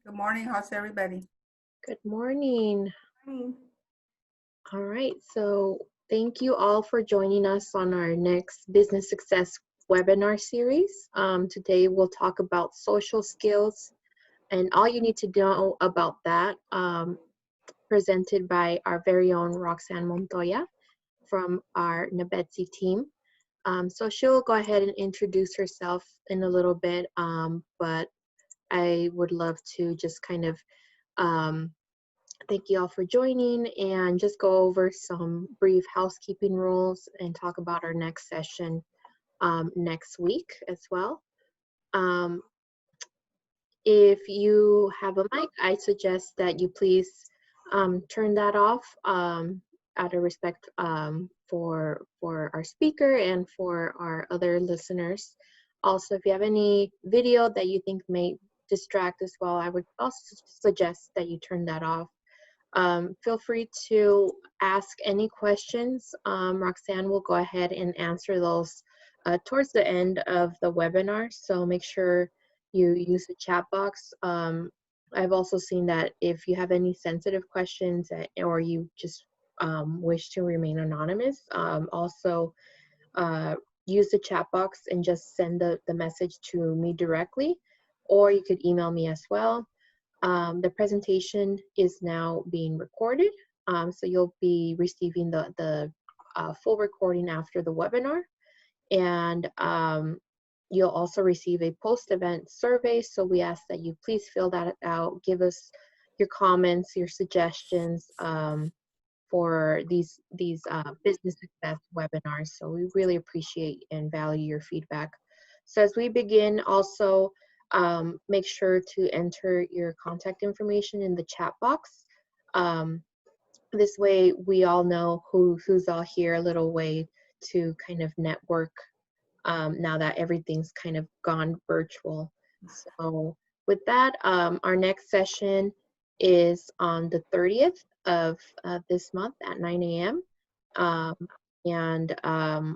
Good morning. How's everybody? Good morning. Morning. All right, so thank you all for joining us on our next business success webinar series. Today we'll talk about social skills and all you need to know about that, presented by our very own Roxanne Montoya from our Nabetsi team. So she'll go ahead and introduce herself in a little bit, but I would love to just kind of thank you all for joining and just go over some brief housekeeping rules and talk about our next session next week as well. If you have a mic, I suggest that you please turn that off out of respect for our speaker and for our other listeners. Also, if you have any video that you think may distract as well, I would also suggest that you turn that off. Feel free to ask any questions. Roxanne will go ahead and answer those towards the end of the webinar, so make sure you use the chat box. I've also seen that if you have any sensitive questions or you just wish to remain anonymous, also use the chat box and just send the message to me directly, or you could email me as well. The presentation is now being recorded, so you'll be receiving the full recording after the webinar, and you'll also receive a post-event survey, so we ask that you please fill that out, give us your comments, your suggestions for these business success webinars. So we really appreciate and value your feedback. So as we begin, also make sure to enter your contact information in the chat box. This way we all know who's all here, a little way to kind of network now that everything's kind of gone virtual. So with that, our next session is on the 30th of this month at 9 a.m.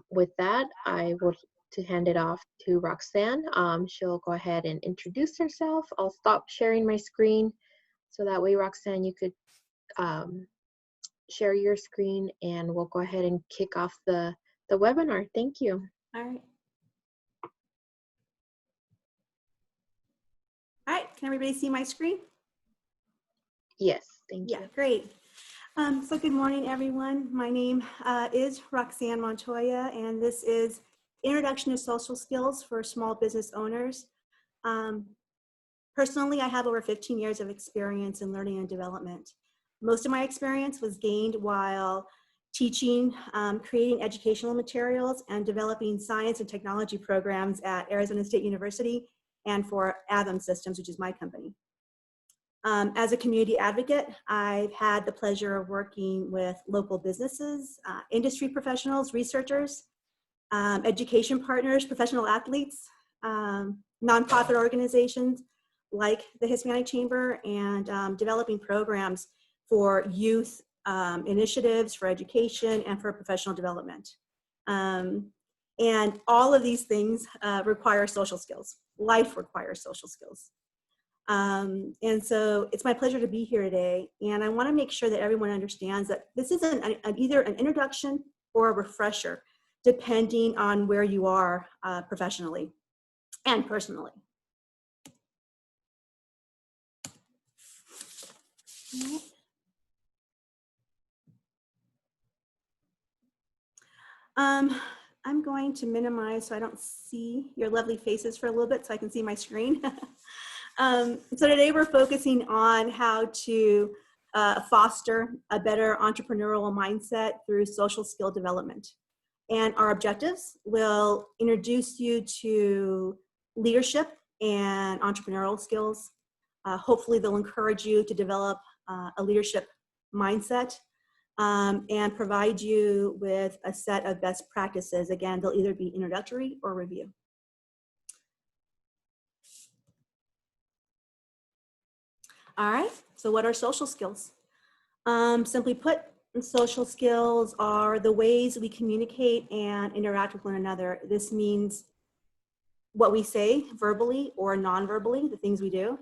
With that, I would to hand it off to Roxanne. She'll go ahead and introduce herself. I'll stop sharing my screen so that way, Roxanne, you could share your screen and we'll go ahead and kick off the webinar. Thank you. All right. All right, can everybody see my screen? Yes, thank you. Yeah, great. So good morning, everyone. My name is Roxanne Montoya, and this is Introduction to Social Skills for Small Business Owners. Personally, I have over 15 years of experience in learning and development. Most of my experience was gained while teaching, creating educational materials, and developing science and technology programs at Arizona State University and for Atom Systems, which is my company. As a community advocate, I've had the pleasure of working with local businesses, industry professionals, researchers, education partners, professional athletes, nonprofit organizations like the Hispanic Chamber, and developing programs for youth initiatives, for education, and for professional development. And all of these things require social skills. Life requires social skills. And so it's my pleasure to be here today. And I want to make sure that everyone understands that this is either an introduction or a refresher, depending on where you are professionally and personally. I'm going to minimize so I don't see your lovely faces for a little bit so I can see my screen. So today we're focusing on how to foster a better entrepreneurial mindset through social skill development. And our objectives will introduce you to leadership and entrepreneurial skills. Hopefully they'll encourage you to develop a leadership mindset and provide you with a set of best practices. Again, they'll either be introductory or review. All right, so what are social skills? Simply put, social skills are the ways we communicate and interact with one another. This means what we say verbally or non-verbally, the things we do.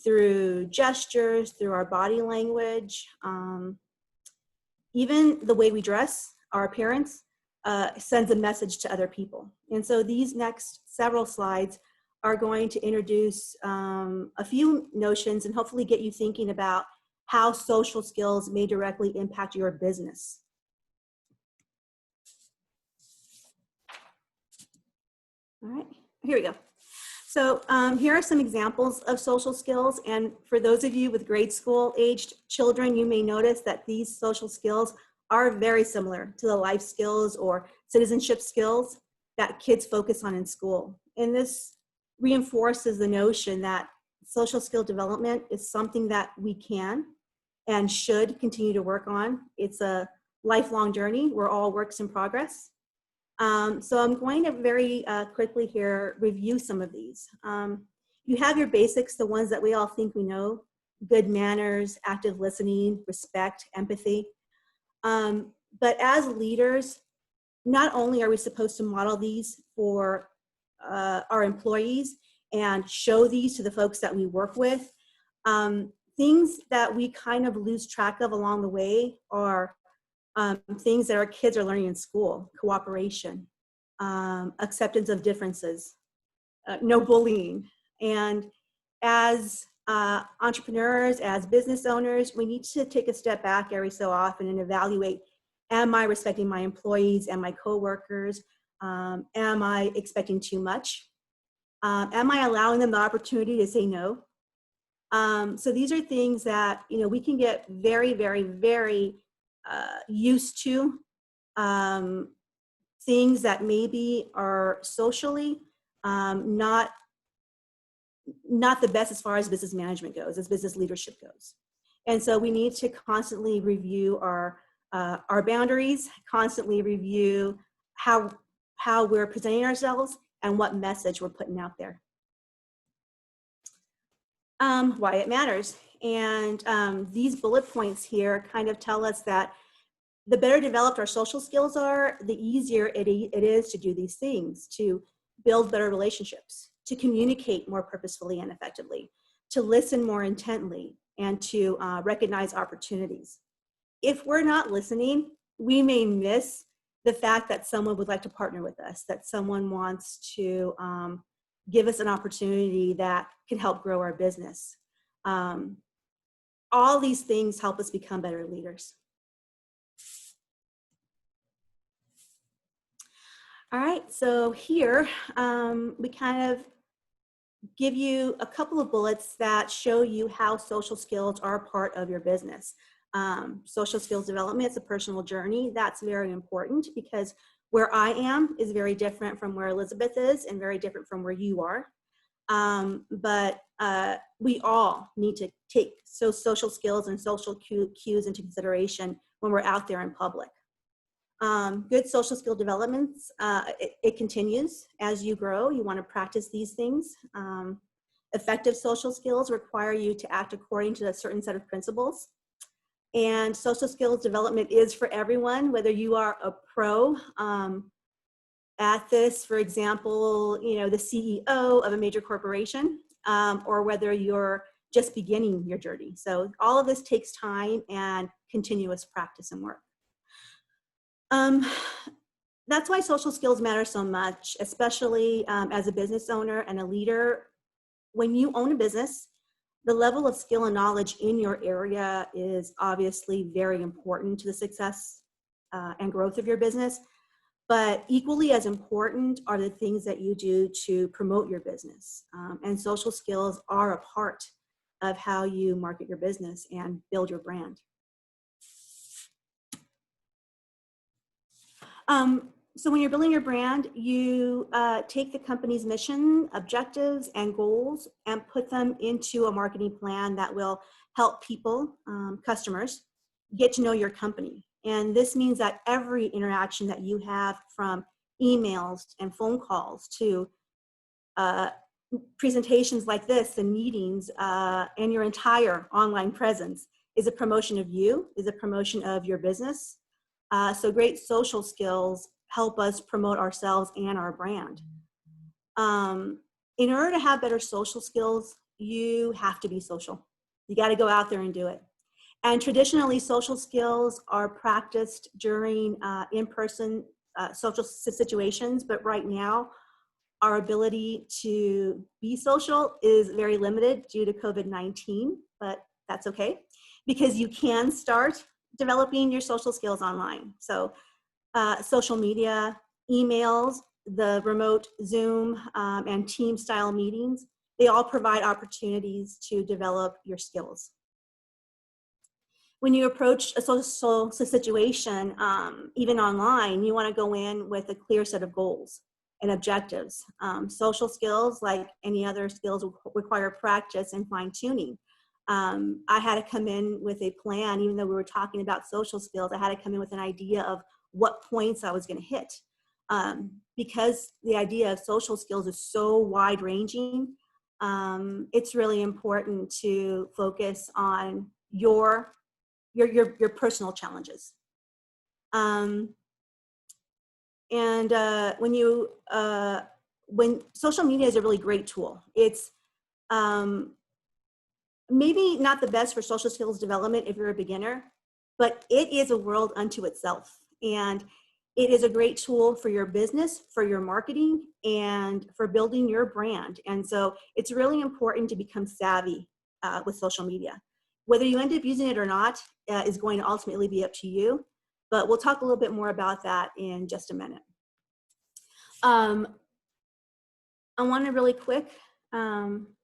through gestures, through our body language, even the way we dress, our appearance, sends a message to other people. And so these next several slides are going to introduce a few notions and hopefully get you thinking about how social skills may directly impact your business. All right, here we go. So here are some examples of social skills. And for those of you with grade school aged children, you may notice that these social skills are very similar to the life skills or citizenship skills that kids focus on in school. And this reinforces the notion that social skill development is something that we can and should continue to work on. It's a lifelong journey. We're all works in progress. So I'm going to very quickly here review some of these. You have your basics, the ones that we all think we know: good manners, active listening, respect, empathy. But as leaders, not only are we supposed to model these for our employees and show these to the folks that we work with, things that we kind of lose track of along the way are things that our kids are learning in school: cooperation, acceptance of differences, no bullying. And as entrepreneurs, as business owners, we need to take a step back every so often and evaluate, am I respecting my employees and my coworkers? Am I expecting too much? Am I allowing them the opportunity to say no? So these are things that, you know, we can get very, very, very used to, things that maybe are socially not the best as far as business management goes, as business leadership goes. And so we need to constantly review our boundaries, constantly review how we're presenting ourselves and what message we're putting out there. Why it matters. And these bullet points here kind of tell us that the better developed our social skills are, the easier it is to do these things, to build better relationships, to communicate more purposefully and effectively, to listen more intently, and to recognize opportunities. If we're not listening, we may miss the fact that someone would like to partner with us, that someone wants to give us an opportunity that can help grow our business. All these things help us become better leaders. All right, so here we kind of give you a couple of bullets that show you how social skills are a part of your business. Social skills development is a personal journey. That's very important because where I am is very different from where Elizabeth is and very different from where you are. But we all need to take social skills and social cues into consideration when we're out there in public. Good social skill developments, it continues as you grow. You want to practice these things. Effective social skills require you to act according to a certain set of principles. And social skills development is for everyone, whether you are a pro at this, for example, you know, the CEO of a major corporation, or whether you're just beginning your journey. So all of this takes time and continuous practice and work. That's why social skills matter so much, especially as a business owner and a leader. When you own a business, the level of skill and knowledge in your area is obviously very important to the success and growth of your business. But equally as important are the things that you do to promote your business. And social skills are a part of how you market your business and build your brand. So when you're building your brand, you take the company's mission, objectives, and goals and put them into a marketing plan that will help people, customers, get to know your company. And this means that every interaction that you have, from emails and phone calls to presentations like this and meetings and your entire online presence, is a promotion of you, is a promotion of your business. So great social skills help us promote ourselves and our brand. In order to have better social skills, you have to be social. You got to go out there and do it. And traditionally, social skills are practiced during in-person social situations, but right now, our ability to be social is very limited due to COVID-19, but that's okay, because you can start developing your social skills online. So social media, emails, the remote Zoom and team style meetings, they all provide opportunities to develop your skills. When you approach a social situation, even online, you want to go in with a clear set of goals and objectives. Social skills, like any other skills, require practice and fine tuning. I had to come in with a plan, even though we were talking about social skills, I had to come in with an idea of what points I was going to hit. Because the idea of social skills is so wide ranging, it's really important to focus on your personal challenges. When social media is a really great tool, it's maybe not the best for social skills development if you're a beginner, but it is a world unto itself. And it is a great tool for your business, for your marketing, and for building your brand. And so it's really important to become savvy with social media. Whether you end up using it or not is going to ultimately be up to you, but we'll talk a little bit more about that in just a minute. I want to really quick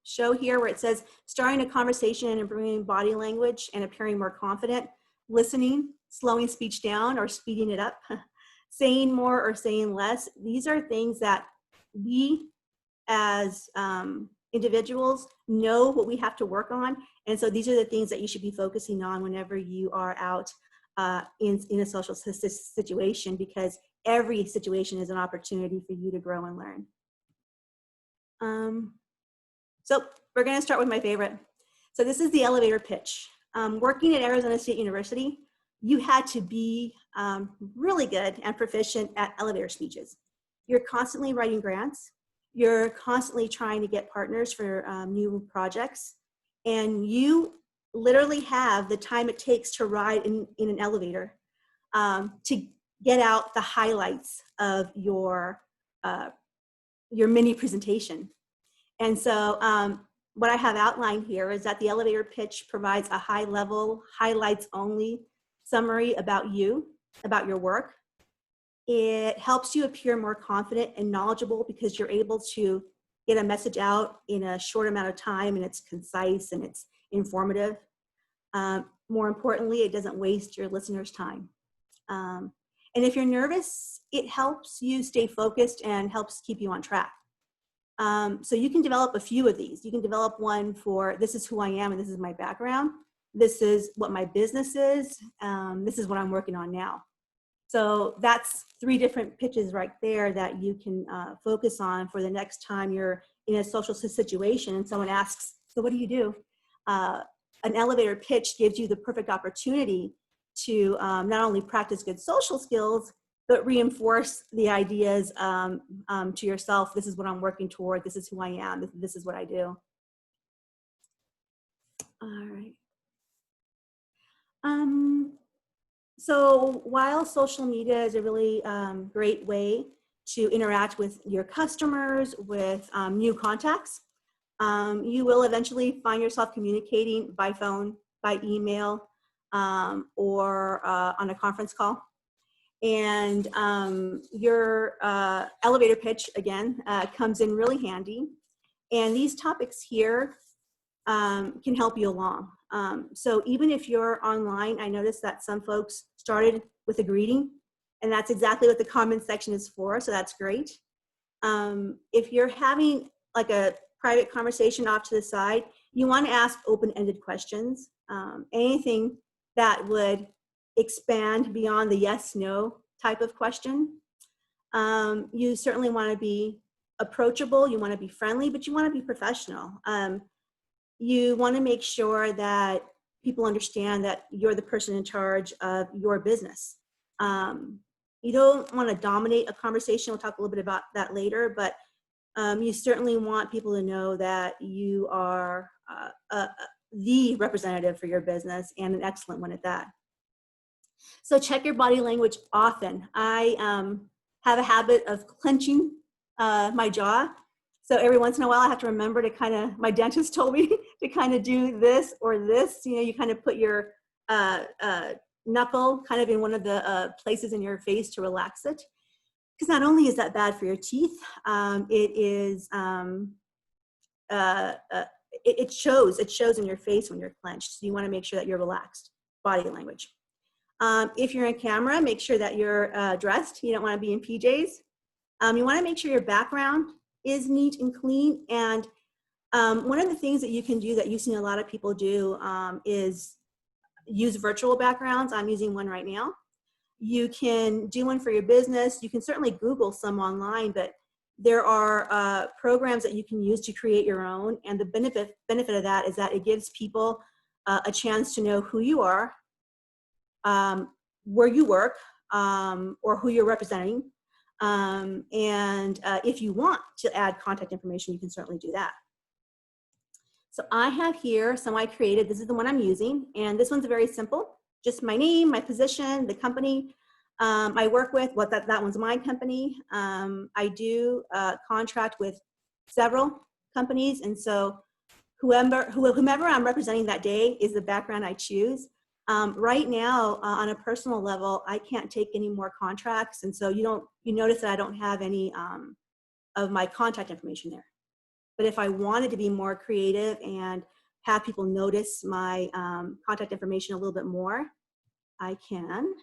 show here where it says starting a conversation and improving body language and appearing more confident, listening, slowing speech down or speeding it up, saying more or saying less. These are things that we as individuals know what we have to work on. And so these are the things that you should be focusing on whenever you are out in a social situation, because every situation is an opportunity for you to grow and learn. So we're going to start with my favorite. So this is the elevator pitch. Working at Arizona State University, you had to be really good and proficient at elevator speeches. You're constantly writing grants. You're constantly trying to get partners for new projects. And you literally have the time it takes to ride in an elevator to get out the highlights of your mini presentation. And so what I have outlined here is that the elevator pitch provides a high-level, highlights-only summary about you, about your work. It helps you appear more confident and knowledgeable because you're able to get a message out in a short amount of time, and it's concise and it's informative. More importantly, it doesn't waste your listeners' time. And if you're nervous, it helps you stay focused and helps keep you on track. So you can develop a few of these. You can develop one for this is who I am and this is my background. This is what my business is. This is what I'm working on now. So that's 3 different pitches right there that you can focus on for the next time you're in a social situation and someone asks, so what do you do? An elevator pitch gives you the perfect opportunity to not only practice good social skills, but reinforce the ideas to yourself. This is what I'm working toward. This is who I am. This is what I do. All right. So while social media is a really great way to interact with your customers, with new contacts, you will eventually find yourself communicating by phone, by email, or on a conference call. And your elevator pitch, again, comes in really handy. And these topics here can help you along. So even if you're online, I noticed that some folks started with a greeting, and that's exactly what the comment section is for, so that's great. If you're having like a private conversation off to the side, you want to ask open-ended questions. Anything that would expand beyond the yes/no type of question. You certainly want to be approachable, you want to be friendly, but you want to be professional. You want to make sure that people understand that you're the person in charge of your business. You don't want to dominate a conversation. We'll talk a little bit about that later, but You certainly want people to know that you are the representative for your business, and an excellent one at that. So check your body language often. I have a habit of clenching my jaw. So every once in a while I have to remember to kind of, my dentist told me to kind of do this or this. You know, you kind of put your knuckle kind of in one of the places in your face to relax it. Because not only is that bad for your teeth, it shows in your face when you're clenched. So you want to make sure that you're relaxed. Body language. If you're in camera, make sure that you're dressed. You don't want to be in PJs. You want to make sure your background is neat and clean. And one of the things that you can do that you've seen a lot of people do is use virtual backgrounds. I'm using one right now. You can do one for your business. You can certainly Google some online, but there are programs that you can use to create your own. And the benefit of that is that it gives people a chance to know who you are, where you work, or who you're representing. And if you want to add contact information, you can certainly do that. So I have here some I created. This is the one I'm using. And this one's very simple. Just my name, my position, the company I work with. That one's my company. I do contract with several companies. And so whomever I'm representing that day is the background I choose. Right now, on a personal level, I can't take any more contracts. And so you notice that I don't have any of my contact information there. But if I wanted to be more creative and have people notice my contact information a little bit more, I can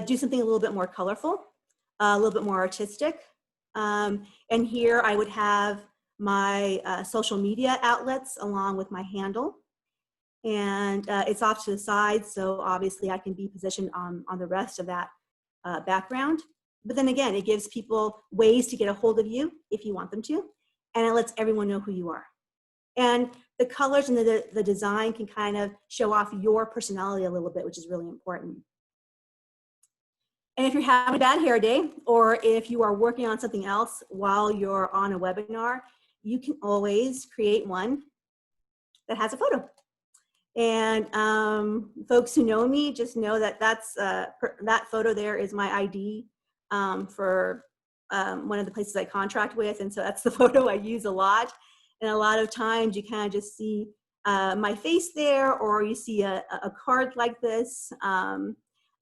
do something a little bit more colorful, a little bit more artistic. And here I would have my social media outlets along with my handle. And it's off to the side, so obviously I can be positioned on the rest of that background. But then again, it gives people ways to get a hold of you if you want them to, and it lets everyone know who you are. And the colors and the design can kind of show off your personality a little bit, which is really important. And if you're having a bad hair day, or if you are working on something else while you're on a webinar, you can always create one that has a photo. And folks who know me just know that that photo there is my ID for one of the places I contract with. And so that's the photo I use a lot. And a lot of times you kind of just see my face there, or you see a card like this.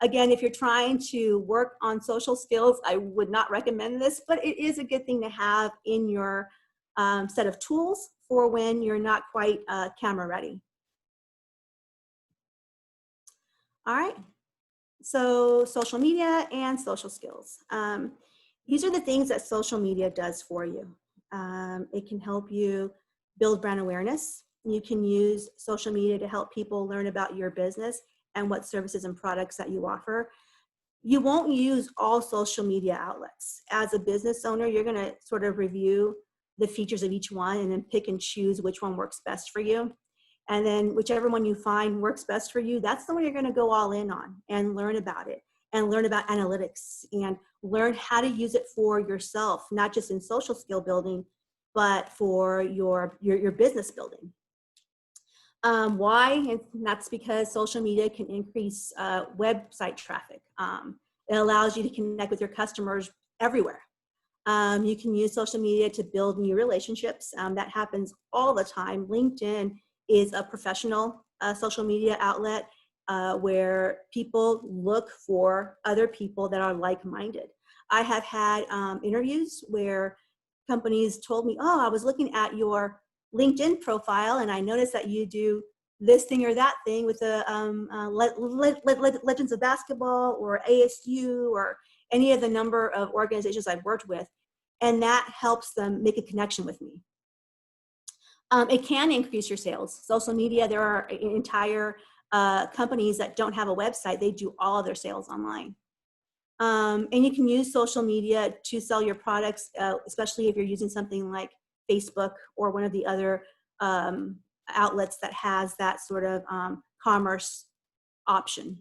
Again, if you're trying to work on social skills, I would not recommend this, but it is a good thing to have in your set of tools for when you're not quite camera ready. All right, so social media and social skills. These are the things that social media does for you. It can help you build brand awareness. You can use social media to help people learn about your business and what services and products that you offer. You won't use all social media outlets. As a business owner, you're gonna sort of review the features of each one and then pick and choose which one works best for you. And then whichever one you find works best for you, that's the one you're gonna go all in on and learn about it, and learn about analytics, and learn how to use it for yourself, not just in social skill building, but for your business building. Why? And that's because social media can increase website traffic. It allows you to connect with your customers everywhere. You can use social media to build new relationships. That happens all the time. LinkedIn is a professional social media outlet where people look for other people that are like-minded. I have had interviews where companies told me, oh, I was looking at your LinkedIn profile and I noticed that you do this thing or that thing with the Legends of Basketball or ASU or any of the number of organizations I've worked with. And that helps them make a connection with me. It can increase your sales. Social media, there are entire companies that don't have a website. They do all of their sales online. And you can use social media to sell your products, especially if you're using something like Facebook or one of the other outlets that has that sort of commerce option.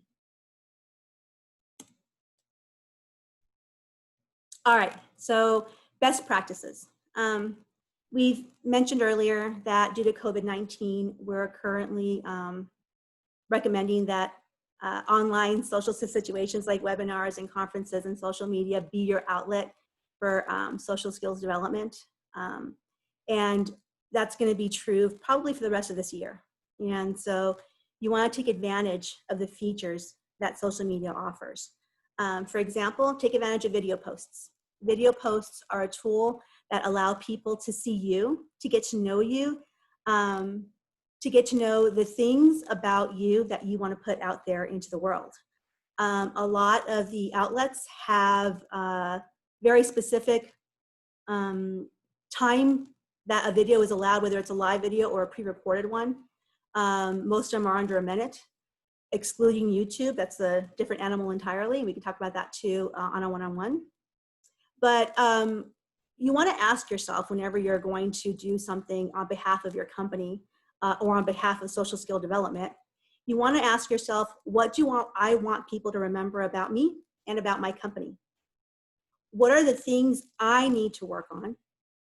All right, so Best practices. We've mentioned earlier that due to COVID-19, we're currently recommending that online social situations like webinars and conferences and social media be your outlet for social skills development. And that's going to be true probably for the rest of this year. And so you want to take advantage of the features that social media offers. For example, take advantage of video posts. Video posts are a tool that allow people to see you, to get to know you, to get to know the things about you that you want to put out there into the world. A lot of the outlets have very specific time that a video is allowed, whether it's a live video or a pre-recorded one. Most of them are under a minute, excluding YouTube. That's a different animal entirely. We can talk about that too on a one-on-one. But you want to ask yourself whenever you're going to do something on behalf of your company or on behalf of social skill development, you want to ask yourself, what do I want people to remember about me and about my company? What are the things I need to work on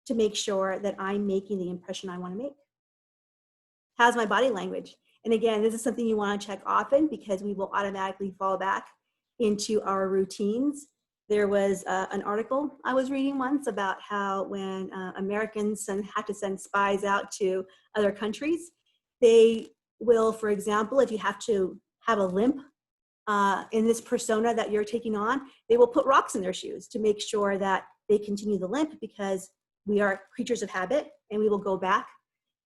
to make sure that I'm making the impression I want to make? How's my body language? And again, this is something you want to check often because we will automatically fall back into our routines. There was an article I was reading once about how when Americans had to send spies out to other countries, they will, for example, if you have to have a limp in this persona that you're taking on, they will put rocks in their shoes to make sure that they continue the limp, because we are creatures of habit and we will go back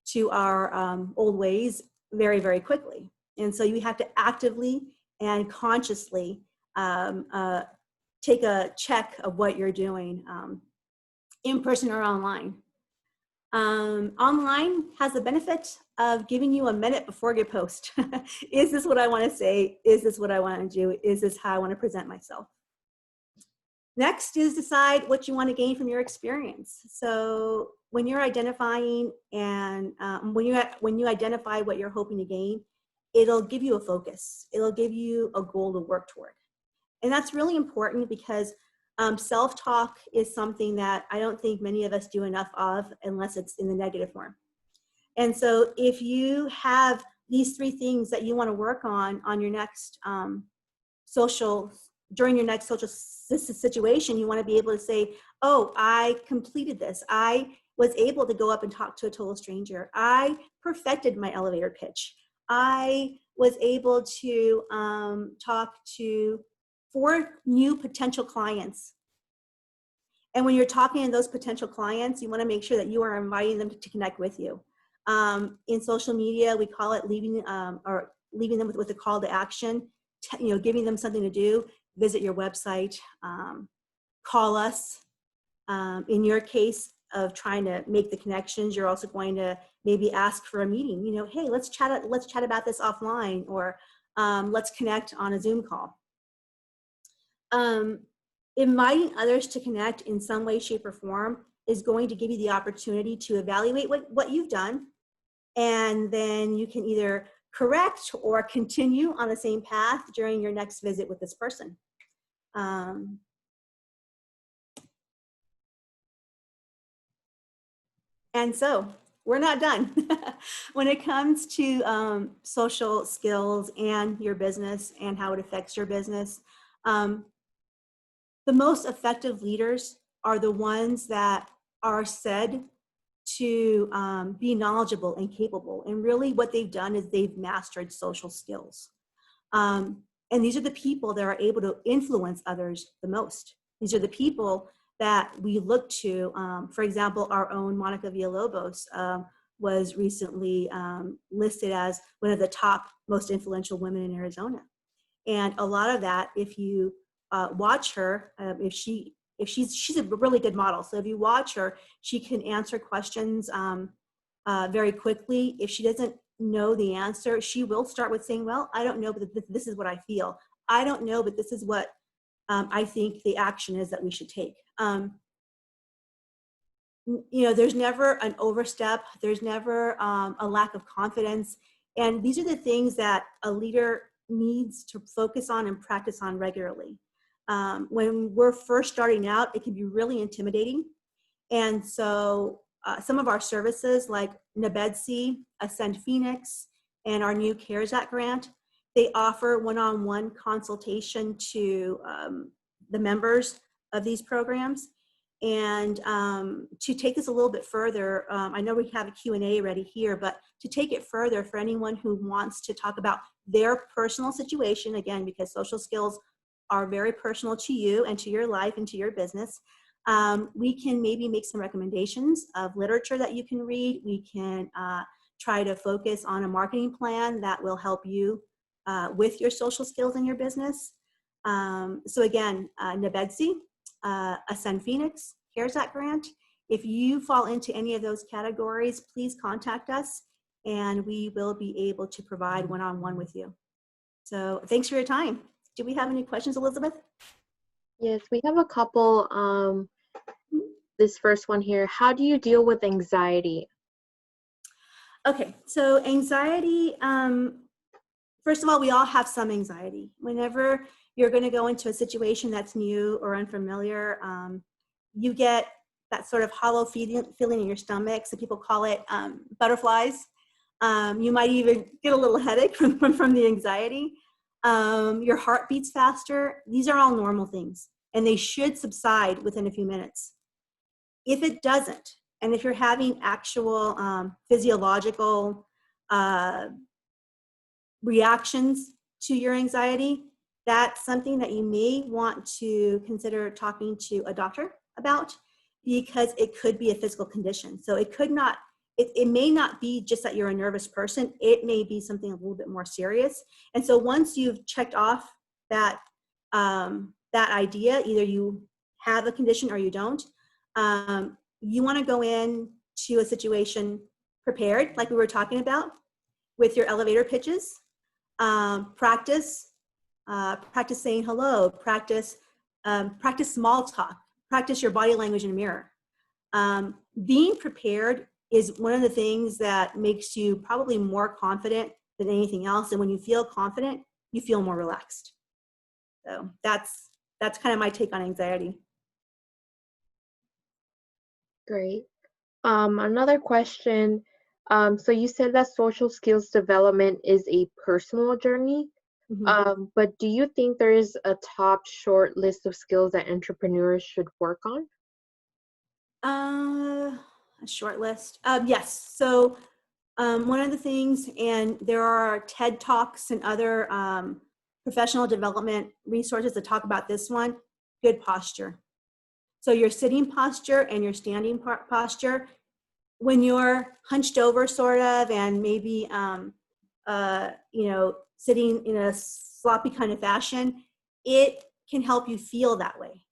to our old ways very, very quickly. And so you have to actively and consciously take a check of what you're doing in person or online. Online has the benefit of giving you a minute before you post. Is this what I want to say? Is this what I want to do? Is this how I want to present myself? Next is decide what you want to gain from your experience. So when you're identifying and when you identify what you're hoping to gain, it'll give you a focus. It'll give you a goal to work toward. And that's really important because self-talk is something that I don't think many of us do enough of unless it's in the negative form. And so if you have these three things that you want to work on your next during your next social situation, you want to be able to say, oh, I completed this. I was able to go up and talk to a total stranger. I perfected my elevator pitch. I was able to talk to 4 new potential clients. And when you're talking to those potential clients, you want to make sure that you are inviting them to connect with you. In social media, we call it leaving them with a call to action, giving them something to do. Visit your website, call us. In your case of trying to make the connections, you're also going to maybe ask for a meeting. Hey, let's chat about this offline, or let's connect on a Zoom call. Inviting others to connect in some way, shape, or form is going to give you the opportunity to evaluate what you've done, and then you can either correct or continue on the same path during your next visit with this person. And so we're not done. When it comes to social skills and your business and how it affects your business, the most effective leaders are the ones that are said to be knowledgeable and capable. And really what they've done is they've mastered social skills. And these are the people that are able to influence others the most. These are the people that we look to. For example, our own Monica Villalobos was recently listed as one of the top most influential women in Arizona. And a lot of that, if you watch her, she's a really good model. So if you watch her, she can answer questions very quickly. If she doesn't know the answer, she will start with saying, well, I don't know, but this is what I feel. I don't know, but this is what I think the action is that we should take. There's never an overstep. There's never a lack of confidence. And these are the things that a leader needs to focus on and practice on regularly. When we're first starting out, it can be really intimidating. And so some of our services like Nabedsi, Ascend Phoenix, and our new CARES Act grant, they offer one-on-one consultation to the members of these programs. And to take this a little bit further, I know we have a Q&A ready here, but to take it further for anyone who wants to talk about their personal situation, again, because social skills are very personal to you and to your life and to your business, we can maybe make some recommendations of literature that you can read. We can try to focus on a marketing plan that will help you with your social skills in your business. So again, Nabedsi, Ascend Phoenix, CARES Act grant. If you fall into any of those categories, please contact us and we will be able to provide one-on-one with you. So thanks for your time. Do we have any questions, Elizabeth? Yes, we have a couple. This first one here, how do you deal with anxiety? Okay, so anxiety, first of all, we all have some anxiety. Whenever you're going to go into a situation that's new or unfamiliar, you get that sort of hollow feeling in your stomach. Some people call it butterflies. You might even get a little headache from the anxiety. Your heart beats faster. These are all normal things, and they should subside within a few minutes. If it doesn't, and if you're having actual physiological reactions to your anxiety, that's something that you may want to consider talking to a doctor about, because it could be a physical condition. So it could not, it may not be just that you're a nervous person. It may be something a little bit more serious. And so once you've checked off that, that idea, either you have a condition or you don't, you want to go in to a situation prepared, like we were talking about, with your elevator pitches. Practice saying hello, practice small talk, practice your body language in a mirror. Being prepared is one of the things that makes you probably more confident than anything else. And when you feel confident, you feel more relaxed. So that's kind of my take on anxiety. Great. Another question. So you said that social skills development is a personal journey, but do you think there is a top short list of skills that entrepreneurs should work on? A short list. Yes. So one of the things, and there are TED Talks and other professional development resources that talk about this one, good posture. So your sitting posture and your standing posture, when you're hunched over sort of, and maybe, sitting in a sloppy kind of fashion, it can help you feel that way.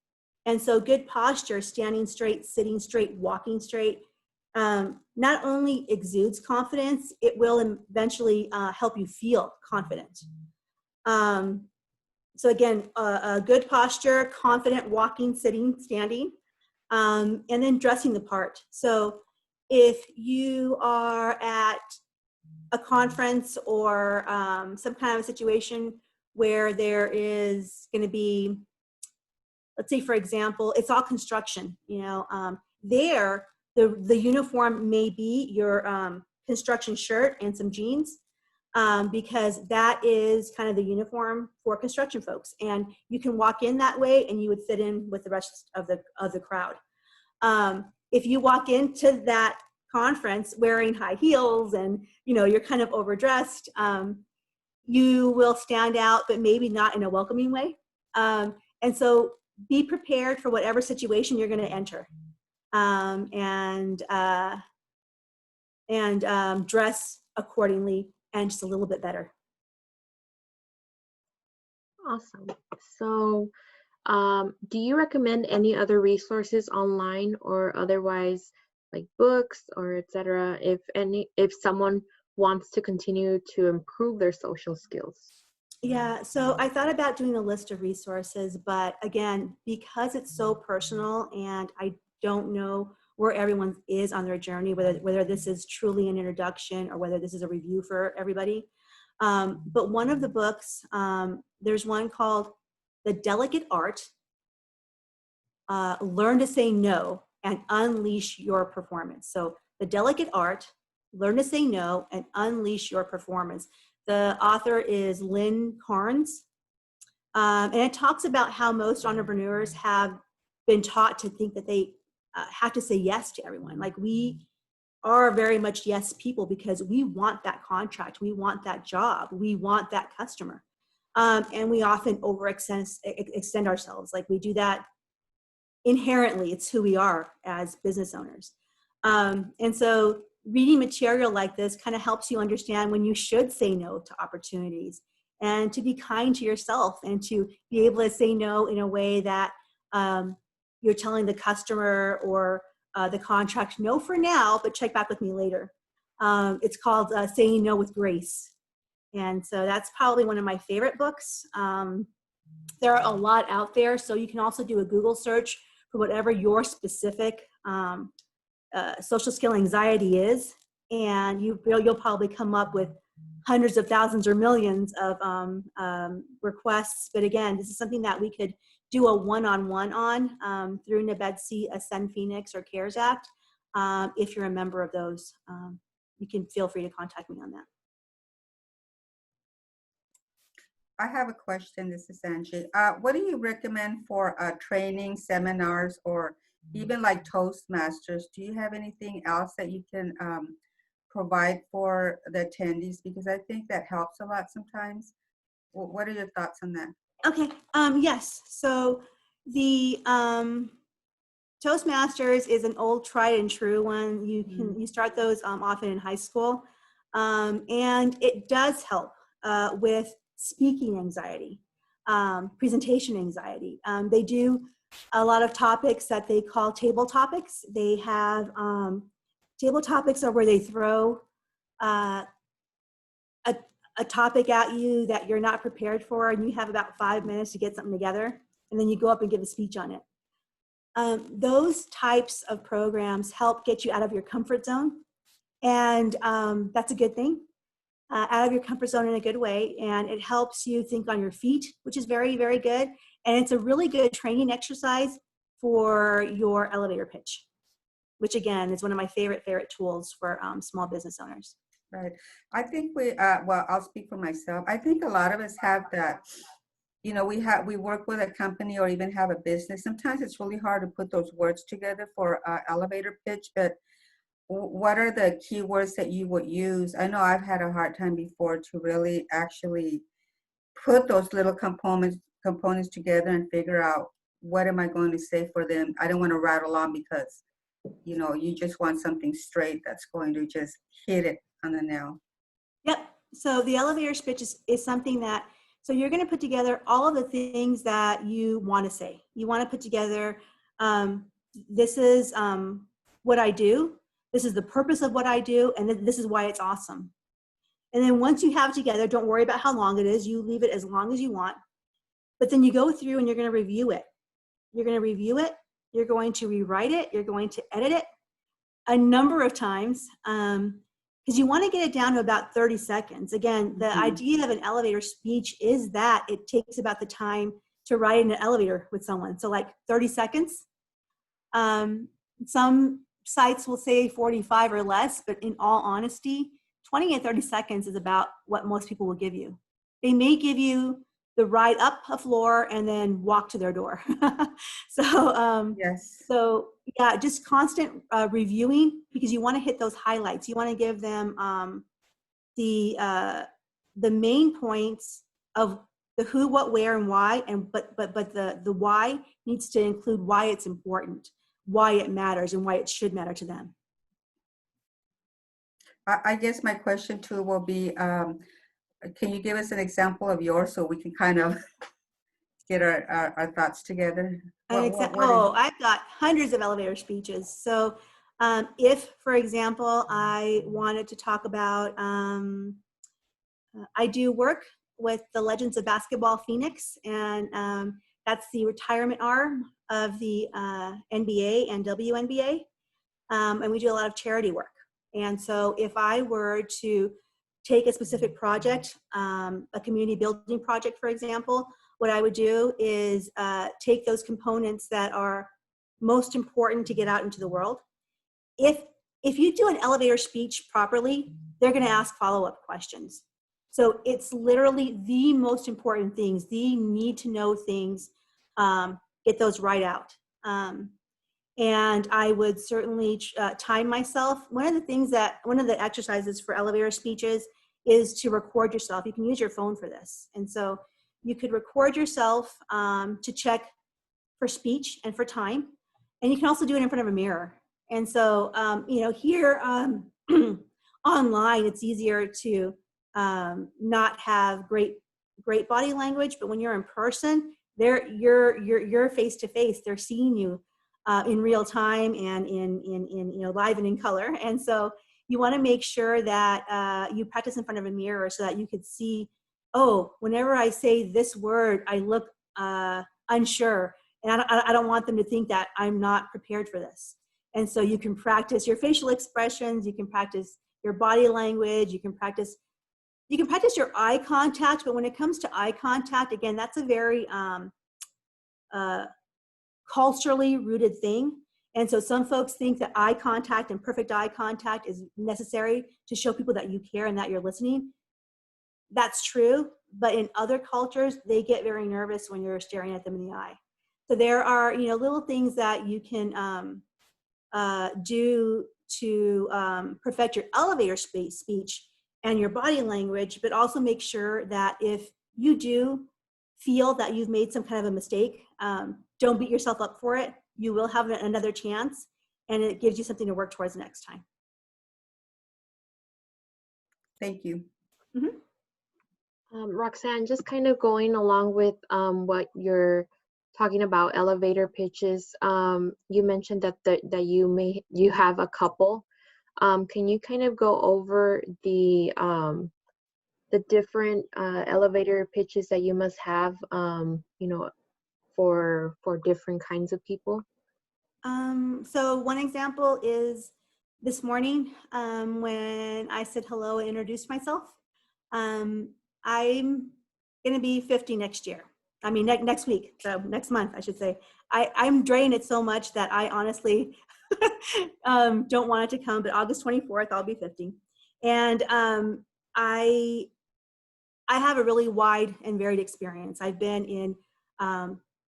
And so good posture, standing straight, sitting straight, walking straight, not only exudes confidence, it will eventually help you feel confident. So again, a good posture, confident walking, sitting, standing, and then dressing the part. So if you are at a conference or some kind of situation where there is going to be, let's say, for example, it's all construction, there, the uniform may be your construction shirt and some jeans, because that is kind of the uniform for construction folks. And you can walk in that way and you would fit in with the rest of the crowd. If you walk into that conference wearing high heels and, you're kind of overdressed, you will stand out, but maybe not in a welcoming way. And so be prepared for whatever situation you're going to enter, and dress accordingly and just a little bit better. Awesome. So do you recommend any other resources online or otherwise, like books or etc., if someone wants to continue to improve their social skills? Yeah, so I thought about doing a list of resources, but again, because it's so personal and I don't know where everyone is on their journey, whether this is truly an introduction or whether this is a review for everybody. But one of the books, there's one called The Delicate Art, Learn to Say No and unleash your performance. So the delicate art, learn to say no and unleash your performance. The author is Lynn Carnes. And it talks about how most entrepreneurs have been taught to think that they have to say yes to everyone. Like, we are very much yes people because we want that contract, we want that job, we want that customer. And we often extend ourselves. Like, we do that inherently. It's who we are as business owners. And so reading material like this kind of helps you understand when you should say no to opportunities, and to be kind to yourself, and to be able to say no in a way that you're telling the customer or the contract, no for now, but check back with me later. It's called Saying No with Grace. And so that's probably one of my favorite books. There are a lot out there, so you can also do a Google search for whatever your specific social skill anxiety is, and you'll probably come up with hundreds of thousands or millions of requests. But again, this is something that we could do a one-on-one on through NABEDC, Ascend Phoenix, or CARES Act. If you're a member of those, you can feel free to contact me on that. I have a question. This is Angie. What do you recommend for training, seminars, or even like Toastmasters? Do you have anything else that you can provide for the attendees? Because I think that helps a lot sometimes. What are your thoughts on that? Okay. Yes. So the Toastmasters is an old, tried and true one. You start those often in high school, and it does help with speaking anxiety, presentation anxiety. They do a lot of topics that they call table topics. They have table topics are where they throw a topic at you that you're not prepared for, and you have about 5 minutes to get something together, and then you go up and give a speech on it. Those types of programs help get you out of your comfort zone, and that's a good thing. Out of your comfort zone in a good way, and it helps you think on your feet, which is very, very good. And it's a really good training exercise for your elevator pitch, which again is one of my favorite tools for small business owners. Right. I think well, I'll speak for myself. I think a lot of us have that, we work with a company or even have a business. Sometimes it's really hard to put those words together for elevator pitch, but what are the keywords that you would use? I know I've had a hard time before to really actually put those little components together and figure out what am I going to say for them. I don't want to rattle on because, you just want something straight that's going to just hit it on the nail. Yep. So the elevator pitch is something that, so you're going to put together all of the things that you want to say. You want to put together, this is what I do. This is the purpose of what I do, and this is why it's awesome. And then once you have it together, don't worry about how long it is. You leave it as long as you want. But then you go through and you're going to review it. You're going to review it. You're going to rewrite it. You're going to edit it a number of times because you want to get it down to about 30 seconds. Again, the idea of an elevator speech is that it takes about the time to ride in an elevator with someone. So like 30 seconds. Some sites will say 45 or less, but in all honesty, 20 and 30 seconds is about what most people will give you. They may give you the ride up a floor and then walk to their door. Yes. So yeah, just constant reviewing, because you want to hit those highlights. You want to give them the main points of the who, what, where, and why, but the why needs to include why it's important, why it matters, and why it should matter to them. I guess my question too will be, can you give us an example of yours so we can kind of get our thoughts together? I've got hundreds of elevator speeches. So if, for example, I wanted to talk about, I do work with the Legends of Basketball Phoenix, and that's the retirement arm of the NBA and WNBA, and we do a lot of charity work. And so if I were to take a specific project, a community building project, for example, what I would do is take those components that are most important to get out into the world. If you do an elevator speech properly, they're going to ask follow-up questions. So it's literally the most important things, the need to know things, get those right out. And I would certainly time myself. One of the exercises for elevator speeches is to record yourself. You can use your phone for this. And so you could record yourself to check for speech and for time. And you can also do it in front of a mirror. And so, here online, it's easier to not have great body language, but when you're in person, you're face to face. They're seeing you in real time and in live and in color. And so you want to make sure that you practice in front of a mirror so that you could see, oh, whenever I say this word, I look unsure, and I don't want them to think that I'm not prepared for this. And so you can practice your facial expressions, you can practice your body language, you can practice your eye contact. But when it comes to eye contact, again, that's a very culturally rooted thing. And so some folks think that eye contact and perfect eye contact is necessary to show people that you care and that you're listening. That's true, but in other cultures, they get very nervous when you're staring at them in the eye. So there are, little things that you can do to perfect your elevator speech and your body language, but also make sure that if you do feel that you've made some kind of a mistake, don't beat yourself up for it. You will have another chance, and it gives you something to work towards next time. Thank you. Mm-hmm. Roxanne, just kind of going along with what you're talking about, elevator pitches. You mentioned that you have a couple. Can you kind of go over the different elevator pitches that you must have, for different kinds of people? So one example is this morning when I said hello and introduced myself. I'm going to be 50 next year. I mean, next week, so next month, I should say. I'm drained it so much that I honestly don't want it to come, but August 24th, I'll be 50. And I have a really wide and varied experience. I've been in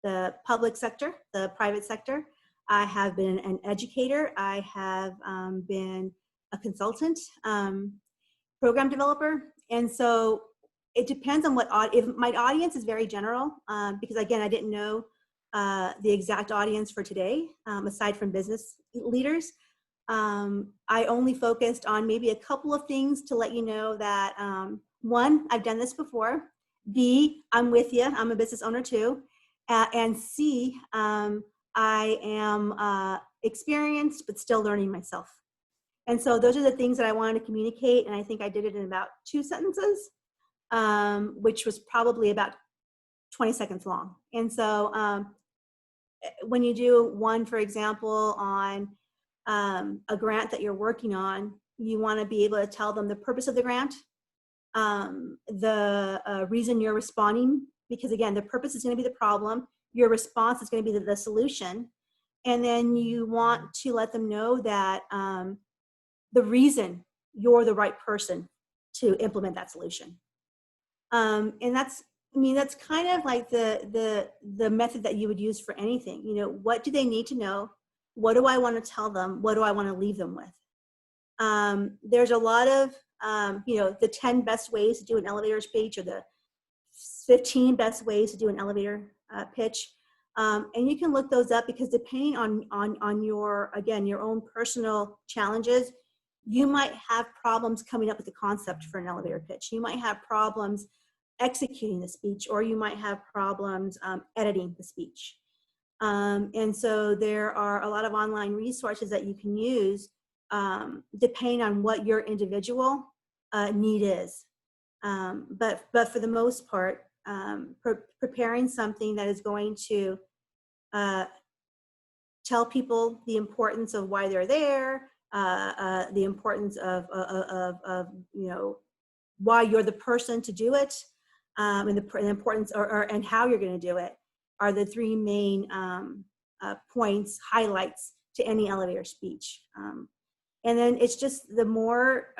the public sector, the private sector. I have been an educator. I have been a consultant, program developer. And so it depends on if my audience is very general, because again, I didn't know the exact audience for today, aside from business leaders. I only focused on maybe a couple of things to let you know that, one, I've done this before. B, I'm with you. I'm a business owner too. And C, I am experienced, but still learning myself. And so those are the things that I wanted to communicate. And I think I did it in about 2 sentences, which was probably about 20 seconds long. And so when you do one, for example, on a grant that you're working on, you want to be able to tell them the purpose of the grant, the reason you're responding, because again, the purpose is going to be the problem. Your response is going to be the solution. And then you want to let them know that the reason you're the right person to implement that solution. And that's kind of like the method that you would use for anything. What do they need to know? What do I want to tell them? What do I want to leave them with? There's a lot of, the 10 best ways to do an elevator speech, or the 15 best ways to do an elevator pitch. And you can look those up, because depending on your own personal challenges, you might have problems coming up with the concept for an elevator pitch. You might have problems executing the speech, or you might have problems editing the speech. And so there are a lot of online resources that you can use depending on what your individual need is. But for the most part, preparing something that is going to tell people the importance of why they're there, the importance of why you're the person to do it, and the importance and how you're going to do it, are the three main points, highlights to any elevator speech. And then it's just the more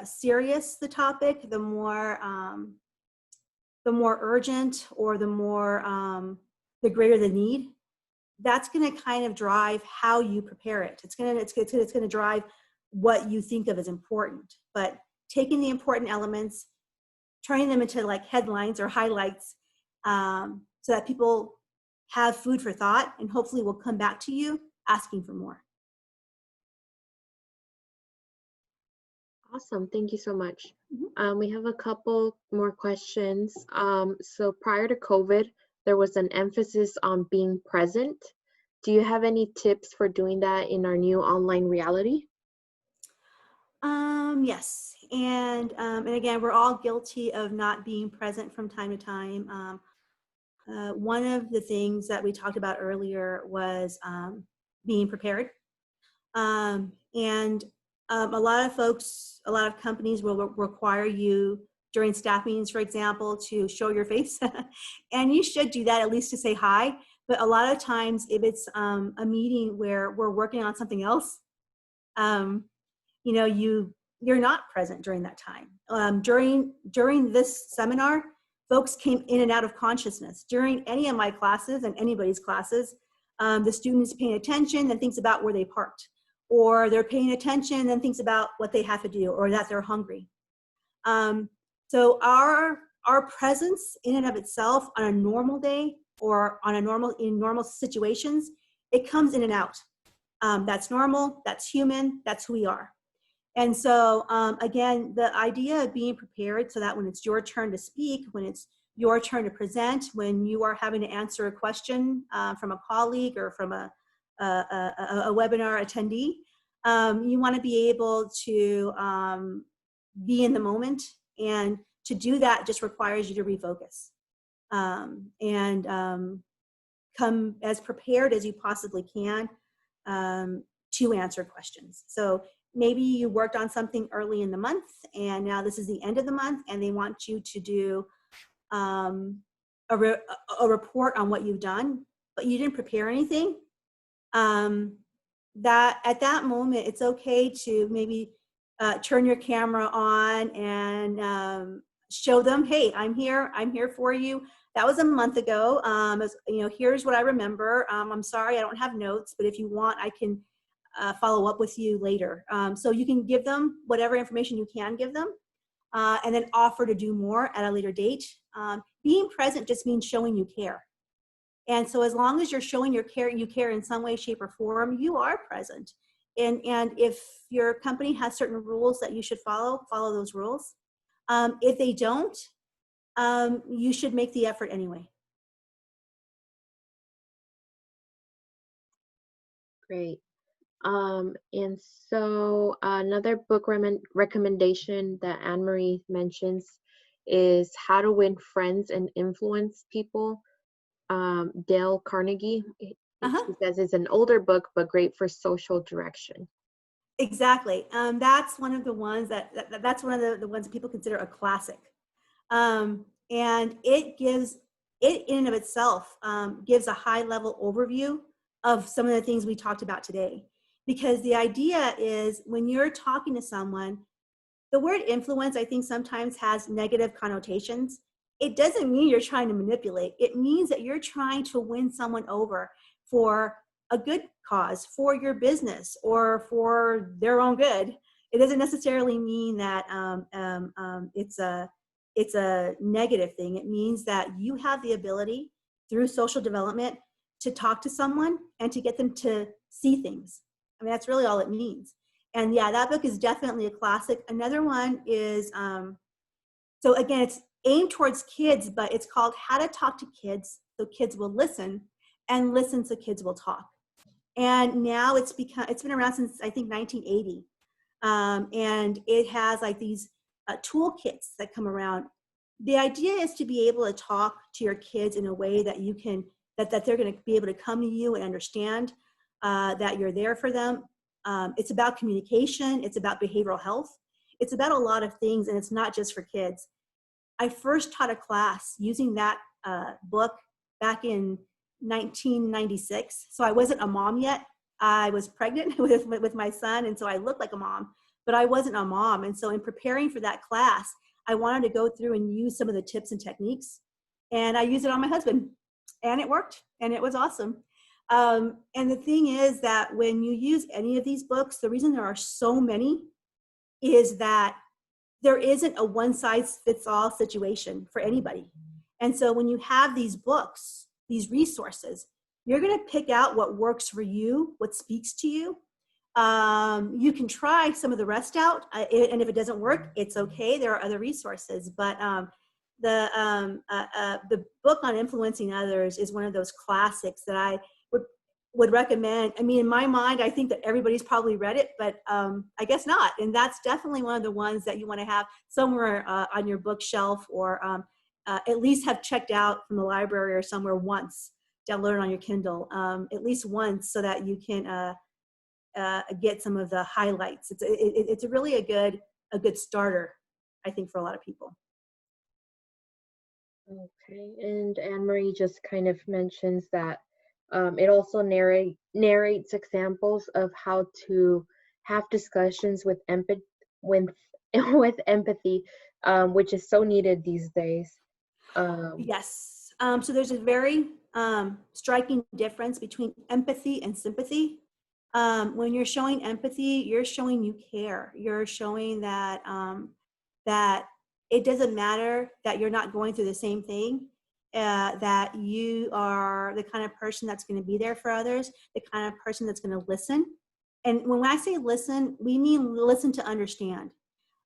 serious the topic, the more urgent, or the greater the need. That's going to kind of drive how you prepare it. It's going to drive what you think of as important. But taking the important elements, turning them into like headlines or highlights, so that people have food for thought and hopefully will come back to you asking for more. Awesome. Thank you so much. Mhm. We have a couple more questions. So prior to COVID, there was an emphasis on being present. Do you have any tips for doing that in our new online reality? Yes. And again, we're all guilty of not being present from time to time. One of the things that we talked about earlier was being prepared. And a lot of companies will require you during staff meetings, for example, to show your face. And you should do that at least to say hi. But a lot of times, if it's a meeting where we're working on something else, you're not present during that time. During this seminar, folks came in and out of consciousness. During any of my classes and anybody's classes, the students paying attention and thinks about where they parked, or they're paying attention and thinks about what they have to do, or that they're hungry. So our presence in and of itself on a normal day, or in normal situations, it comes in and out. That's normal, that's human, that's who we are. And so again, the idea of being prepared so that when it's your turn to speak, when it's your turn to present, when you are having to answer a question from a colleague or from a webinar attendee, you want to be able to be in the moment. And to do that just requires you to refocus and come as prepared as you possibly can to answer questions. So maybe you worked on something early in the month, and now this is the end of the month, and they want you to do a report on what you've done, but you didn't prepare anything. That at that moment, it's okay to maybe turn your camera on and show them, hey, I'm here for you. That was a month ago. Here's what I remember. I'm sorry, I don't have notes, but if you want, I can follow up with you later. So you can give them whatever information you can give them, and then offer to do more at a later date. Being present just means showing you care. And so as long as you're showing you care in some way, shape, or form, you are present. And if your company has certain rules that you should follow those rules. If they don't, you should make the effort anyway. Great. And so another book recommendation that Anne-Marie mentions is How to Win Friends and Influence People. Dale Carnegie. She says it's an older book, but great for social direction. Exactly. That's one of the ones that's one of the ones that people consider a classic. And it in and of itself gives a high level overview of some of the things we talked about today. Because the idea is when you're talking to someone, the word influence, I think, sometimes has negative connotations. It doesn't mean you're trying to manipulate. It means that you're trying to win someone over for a good cause, for your business, or for their own good. It doesn't necessarily mean that it's a negative thing. It means that you have the ability through social development to talk to someone and to get them to see things. I mean, that's really all it means. And yeah, that book is definitely a classic. Another one is, so again, it's aimed towards kids, but it's called How to Talk to Kids So Kids Will Listen, and Listen So Kids Will Talk. And now it's been around since, I think, 1980. And it has like these toolkits that come around. The idea is to be able to talk to your kids in a way that you can, that they're going to be able to come to you and understand that you're there for them. It's about communication. It's about behavioral health. It's about a lot of things, and it's not just for kids. I first taught a class using that book back in 1996. So I wasn't a mom yet. I was pregnant with my son. And so I looked like a mom, but I wasn't a mom. And so in preparing for that class, I wanted to go through and use some of the tips and techniques. And I used it on my husband, and it worked, and it was awesome. And the thing is that when you use any of these books, the reason there are so many is that there isn't a one-size-fits-all situation for anybody. And so when you have these books, these resources, you're going to pick out what works for you, what speaks to you. You can try some of the rest out, and if it doesn't work, it's okay. There are other resources. But the book on influencing others is one of those classics that I would recommend. I mean, in my mind, I think that everybody's probably read it, but I guess not. And that's definitely one of the ones that you want to have somewhere on your bookshelf, or at least have checked out from the library or somewhere once, download it on your Kindle, at least once, so that you can get some of the highlights. It's really a good starter, I think, for a lot of people. Okay, and Anne-Marie just kind of mentions that it also narrates examples of how to have discussions with with empathy, which is so needed these days. Yes. So there's a very striking difference between empathy and sympathy. When you're showing empathy, you're showing you care. You're showing that that it doesn't matter that you're not going through the same thing, that you are the kind of person that's going to be there for others, the kind of person that's going to listen. And when I say listen, we mean listen to understand.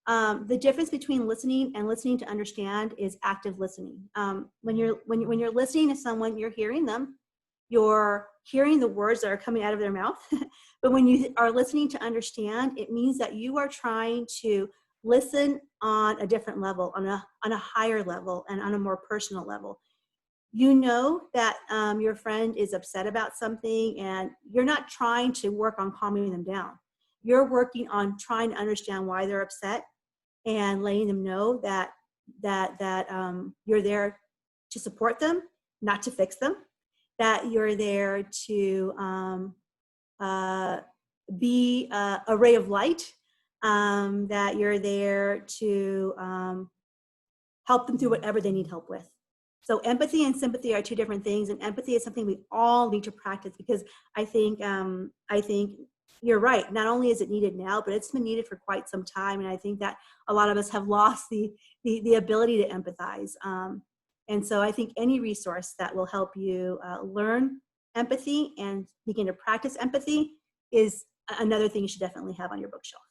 The difference between listening and listening to understand is active listening. When you're listening to someone, you're hearing them, you're hearing the words that are coming out of their mouth. But when you are listening to understand, it means that you are trying to listen on a different level, on a higher level, and on a more personal level. You know that your friend is upset about something, and you're not trying to work on calming them down. You're working on trying to understand why they're upset, and letting them know that you're there to support them, not to fix them, that you're there to be a ray of light, that you're there to help them through whatever they need help with. So empathy and sympathy are two different things, and empathy is something we all need to practice, because I think you're right. Not only is it needed now, but it's been needed for quite some time. And I think that a lot of us have lost the ability to empathize. And so I think any resource that will help you learn empathy and begin to practice empathy is another thing you should definitely have on your bookshelf.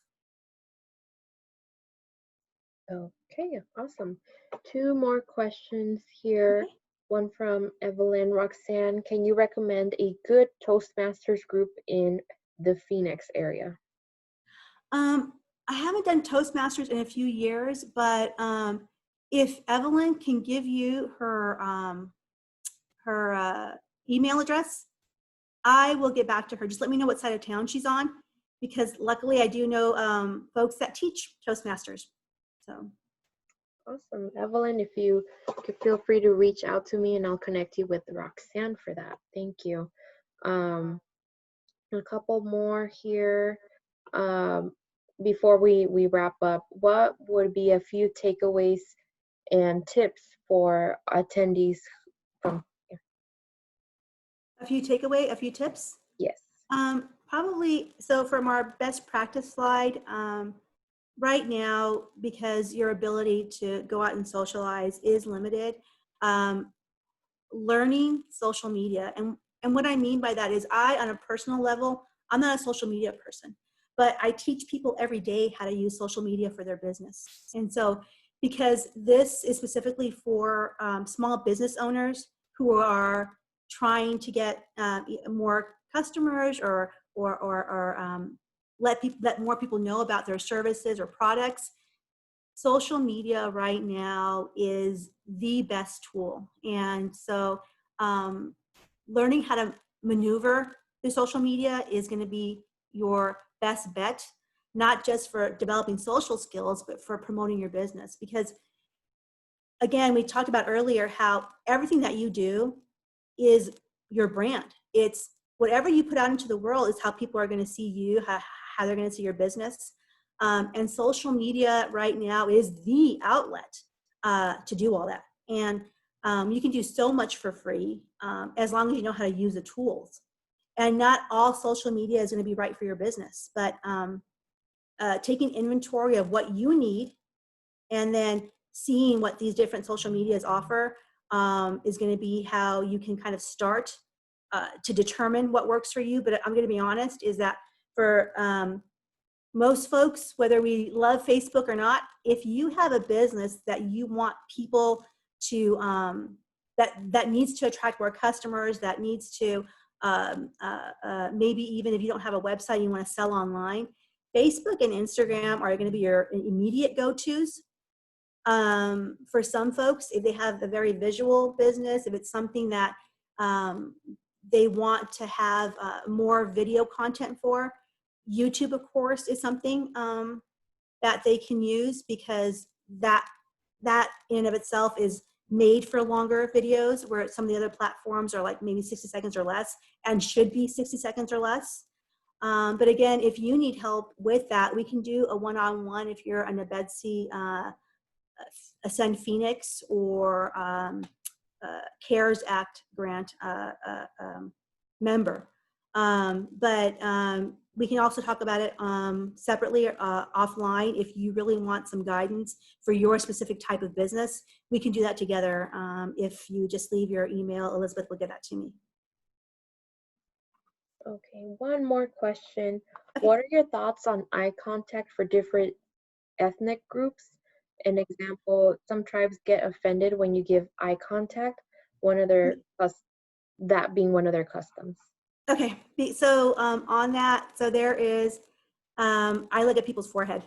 Okay, awesome. Two more questions here. Okay. One from Evelyn. Roxanne, can you recommend a good Toastmasters group in the Phoenix area? I haven't done Toastmasters in a few years, but if Evelyn can give you her email address, I will get back to her. Just let me know what side of town she's on, because luckily I do know folks that teach Toastmasters. So. Awesome. Evelyn, if you could feel free to reach out to me, and I'll connect you with Roxanne for that. Thank you. A couple more here. Before we wrap up, what would be a few takeaways and tips for attendees from here? A few tips? Yes. Probably, so from our best practice slide, right now, because your ability to go out and socialize is limited, learning social media. And what I mean by that is, on a personal level, I'm not a social media person, but I teach people every day how to use social media for their business. And so, because this is specifically for small business owners who are trying to get more customers, or let more people know about their services or products, social media right now is the best tool. And so learning how to maneuver through social media is going to be your best bet, not just for developing social skills, but for promoting your business. Because again, we talked about earlier how everything that you do is your brand. It's whatever you put out into the world is how people are going to see you, how they're going to see your business. And social media right now is the outlet to do all that. And you can do so much for free as long as you know how to use the tools. And not all social media is going to be right for your business, but taking inventory of what you need and then seeing what these different social medias offer is going to be how you can kind of start to determine what works for you. But I'm going to be honest, is that for most folks, whether we love Facebook or not, if you have a business that you want people to, that needs to attract more customers, that needs to, maybe even if you don't have a website, you want to sell online, Facebook and Instagram are going to be your immediate go-tos. For some folks, if they have a very visual business, if it's something that they want to have more video content for, YouTube, of course, is something that they can use, because that in and of itself is made for longer videos, where some of the other platforms are like maybe 60 seconds or less and should be 60 seconds or less. But again, if you need help with that, we can do a one-on-one if you're an Abetsy Ascend Phoenix or CARES Act grant member. But we can also talk about it separately offline. If you really want some guidance for your specific type of business, we can do that together. If you just leave your email, Elizabeth will get that to me. Okay, one more question. What are your thoughts on eye contact for different ethnic groups? An example, some tribes get offended when you give eye contact, that being one of their customs. Okay, so on that, so there is, I look at people's forehead.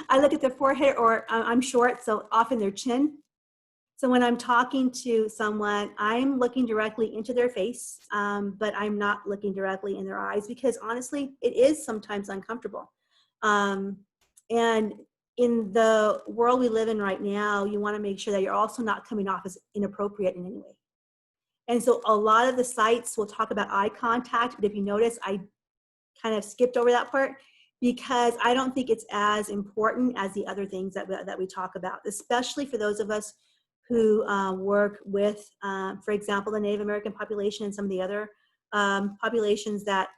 I look at their forehead, or I'm short, so often their chin. So when I'm talking to someone, I'm looking directly into their face, but I'm not looking directly in their eyes, because honestly, it is sometimes uncomfortable. And in the world we live in right now, you want to make sure that you're also not coming off as inappropriate in any way. And so a lot of the sites will talk about eye contact, but if you notice, I kind of skipped over that part, because I don't think it's as important as the other things that we talk about, especially for those of us who work with, for example, the Native American population and some of the other populations that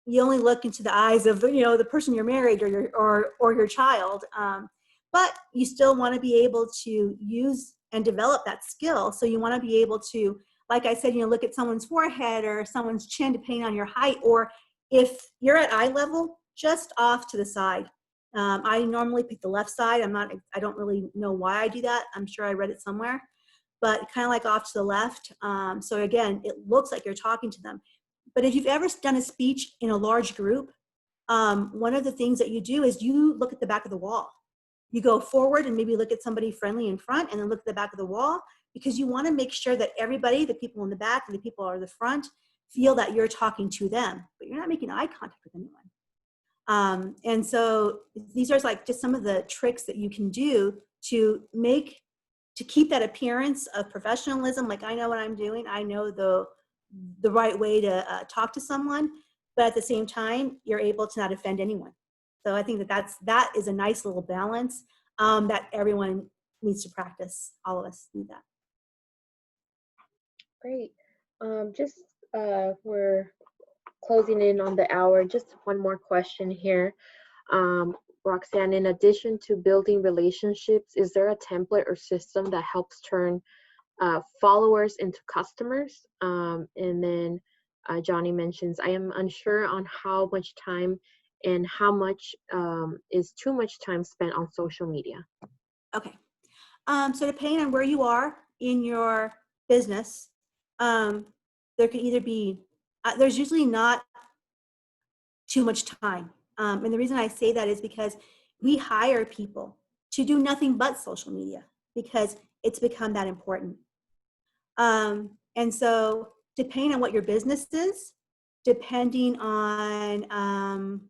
you only look into the eyes of, the person you're married or your child, but you still want to be able to use and develop that skill. So you want to be able to, like I said, look at someone's forehead or someone's chin, depending on your height, or if you're at eye level, just off to the side. I normally pick the left side. I don't really know why I do that. I'm sure I read it somewhere, but kind of like off to the left. So again, it looks like you're talking to them. But if you've ever done a speech in a large group, one of the things that you do is you look at the back of the wall. You go forward and maybe look at somebody friendly in front, and then look at the back of the wall, because you want to make sure that everybody, the people in the back and the people are the front, feel that you're talking to them, but you're not making eye contact with anyone. And so these are like just some of the tricks that you can do to keep that appearance of professionalism. Like, I know what I'm doing. I know the right way to talk to someone, but at the same time, you're able to not offend anyone. So I think that is a nice little balance that everyone needs to practice. All of us need that. Great. We're closing in on the hour. Just one more question here. Roxanne, in addition to building relationships, is there a template or system that helps turn followers into customers? And then Johnny mentions, I am unsure on how much time and how much is too much time spent on social media. Okay. So depending on where you are in your business, there could either be, there's usually not too much time. And the reason I say that is because we hire people to do nothing but social media, because it's become that important. And so depending on what your business is, depending on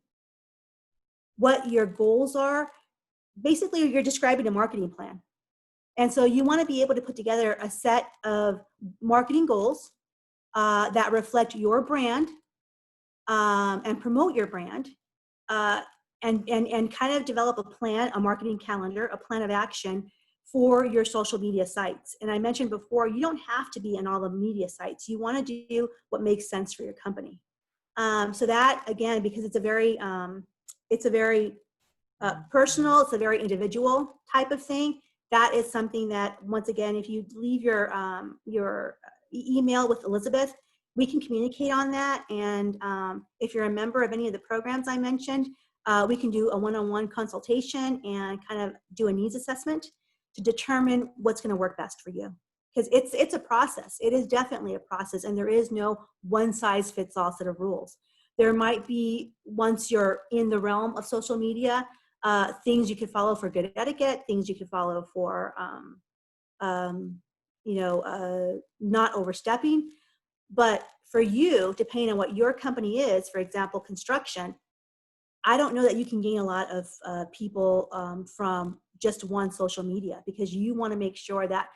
what your goals are, basically you're describing a marketing plan. And so you want to be able to put together a set of marketing goals that reflect your brand and promote your brand, and kind of develop a plan, a marketing calendar, a plan of action for your social media sites. And I mentioned before, you don't have to be in all the media sites. You want to do what makes sense for your company. So that, again, because it's a very personal, it's a very individual type of thing. That is something that, once again, if you leave your email with Elizabeth, we can communicate on that. And if you're a member of any of the programs I mentioned, we can do a one-on-one consultation and kind of do a needs assessment to determine what's going to work best for you. Because it's a process. It is definitely a process, and there is no one-size-fits-all set of rules. There might be, once you're in the realm of social media, things you could follow for good etiquette, things you could follow for, not overstepping. But for you, depending on what your company is, for example, construction, I don't know that you can gain a lot of people from just one social media, because you want to make sure that,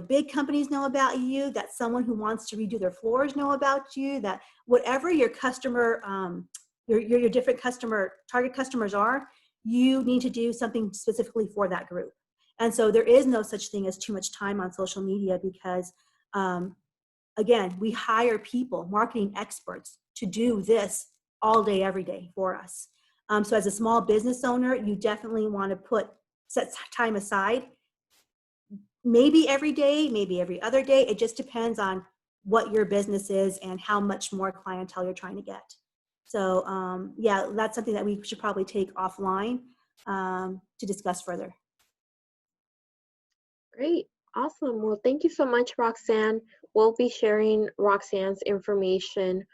big companies know about you, that someone who wants to redo their floors know about you, that whatever your customer, your different target customers are, you need to do something specifically for that group. And so there is no such thing as too much time on social media, because again, we hire people, marketing experts, to do this all day, every day for us. So as a small business owner, you definitely want to set time aside, maybe every day, maybe every other day. It just depends on what your business is and how much more clientele you're trying to get. So yeah, that's something that we should probably take offline to discuss further. Great. Awesome. Well, thank you so much, Roxanne. We'll be sharing Roxanne's information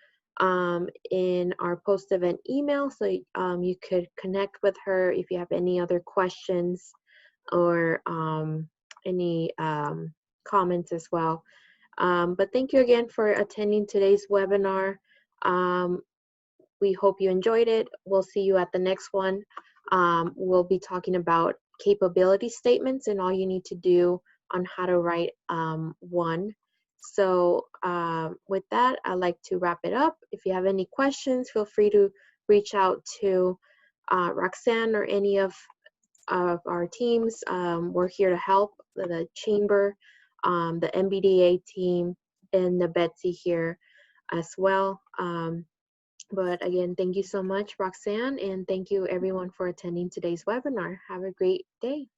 in our post-event email, so you could connect with her if you have any other questions or any comments as well. But thank you again for attending today's webinar. We hope you enjoyed it. We'll see you at the next one. We'll be talking about capability statements and all you need to do on how to write one. So with that, I'd like to wrap it up. If you have any questions, feel free to reach out to Roxanne or any of our teams. We're here to help, the chamber, the MBDA team, and the Betsy here as well. But again, thank you so much, Roxanne, and thank you everyone for attending today's webinar. Have a great day.